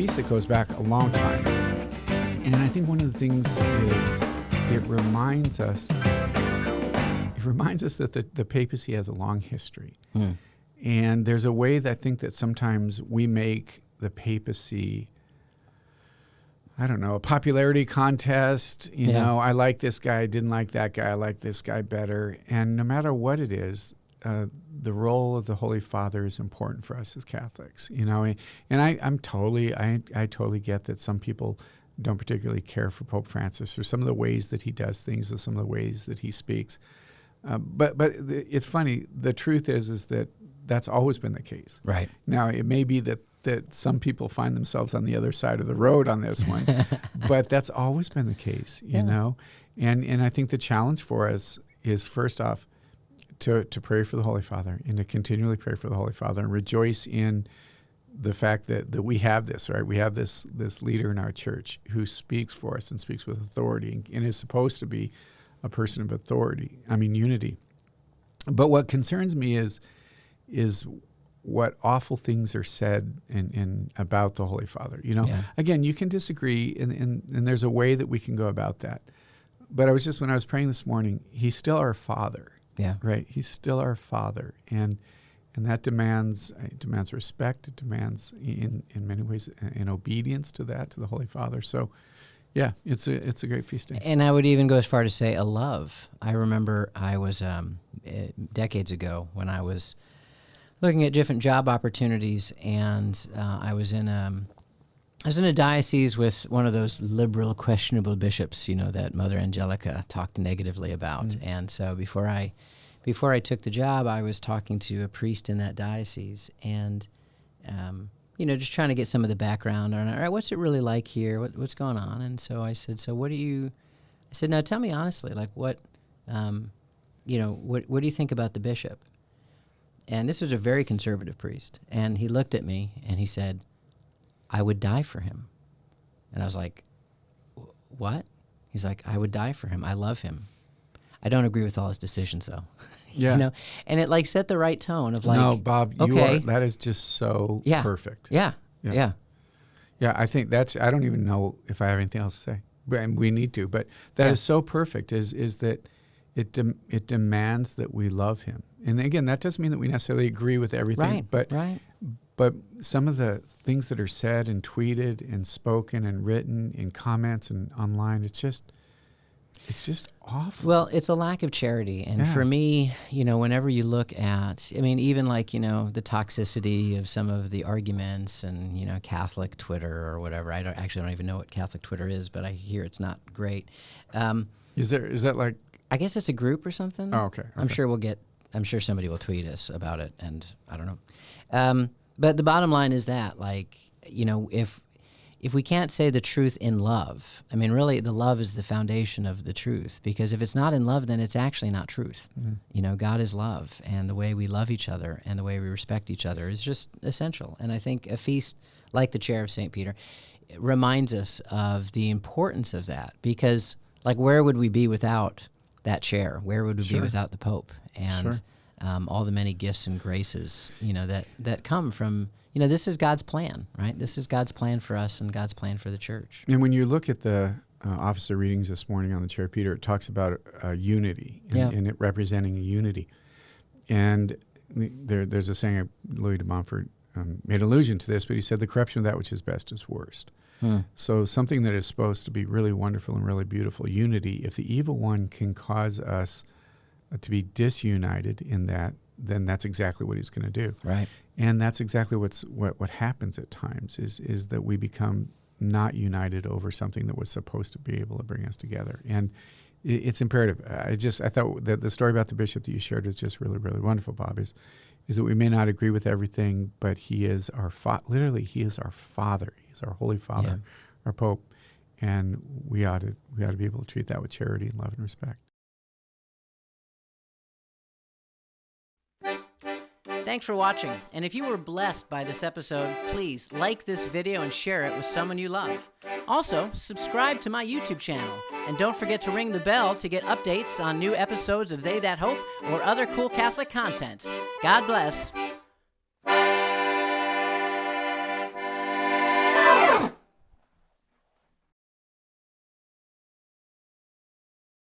feast that goes back a long time. And I think one of the things is it reminds us that the papacy has a long history. And there's a way that I think that sometimes we make the papacy, I don't know, a popularity contest. You know, I like this guy, I didn't like that guy, I like this guy better. And no matter what it is, the role of the Holy Father is important for us as Catholics. You know, and I totally get that some people don't particularly care for Pope Francis or some of the ways that he does things or some of the ways that he speaks. But it's funny. The truth is that that's always been the case. Right. Now, it may be that some people find themselves on the other side of the road on this one, but that's always been the case, you know? And I think the challenge for us is, first off, to pray for the Holy Father and to continually pray for the Holy Father and rejoice in the fact that we have this, right? We have this leader in our church who speaks for us and speaks with authority and is supposed to be a person of authority, unity. But what concerns me is what awful things are said in about the Holy Father. You know, again, you can disagree, and there's a way that we can go about that. But when I was praying this morning, he's still our Father. Yeah. Right. He's still our Father, and that demands respect. It demands in many ways an obedience to the Holy Father. So, yeah, it's a great feast day. And I would even go as far to say a love. I remember I was decades ago when I was looking at different job opportunities, and I was in a diocese with one of those liberal, questionable bishops, you know, that Mother Angelica talked negatively about. And so before I took the job, I was talking to a priest in that diocese, and you know, just trying to get some of the background on, all right, what's it really like here? What's going on? And so I said, I said, now tell me honestly, like what do you think about the bishop? And this was a very conservative priest. And he looked at me and he said, I would die for him. And I was like, what? He's like, I would die for him. I love him. I don't agree with all his decisions, though. Yeah. You know? And it like set the right tone of like, no, Bob, okay. that is just so perfect. Yeah. Yeah, I think I don't even know if I have anything else to say, and we need to, but that is so perfect is that it demands that we love him. And again, that doesn't mean that we necessarily agree with everything, but some of the things that are said and tweeted and spoken and written in comments and online, it's just awful. Well, it's a lack of charity. And for me, you know, whenever you look at, even like, you know, the toxicity of some of the arguments and, you know, Catholic Twitter or whatever. I don't even know what Catholic Twitter is, but I hear it's not great. Is that like? I guess it's a group or something. Oh, okay. I'm sure somebody will tweet us about it, and I don't know. But the bottom line is that, like, you know, if we can't say the truth in love, really the love is the foundation of the truth, because if it's not in love, then it's actually not truth. Mm-hmm. You know, God is love, and the way we love each other and the way we respect each other is just essential. And I think a feast like the Chair of St. Peter reminds us of the importance of that, because, like, where would we be without that chair? Where would we be without the Pope? And all the many gifts and graces, you know, that come from, you know, this is God's plan, right? This is God's plan for us and God's plan for the church. And when you look at the officer readings this morning on the Chair of Peter, it talks about unity and it representing a unity. And there's a saying, Louis de Montfort made allusion to this, but he said the corruption of that which is best is worst. So something that is supposed to be really wonderful and really beautiful, unity, if the evil one can cause us to be disunited in that, then that's exactly what he's going to do. Right. And that's exactly what happens at times is that we become not united over something that was supposed to be able to bring us together. And it's imperative. I thought that the story about the bishop that you shared was just really, really wonderful, Bob, is that we may not agree with everything, but he is our literally he is our Father. He's our Holy Father, our Pope, and we ought to be able to treat that with charity and love and respect. Thanks for watching, and if you were blessed by this episode, please like this video and share it with someone you love. Also, subscribe to my YouTube channel, and don't forget to ring the bell to get updates on new episodes of They That Hope or other cool Catholic content. God bless.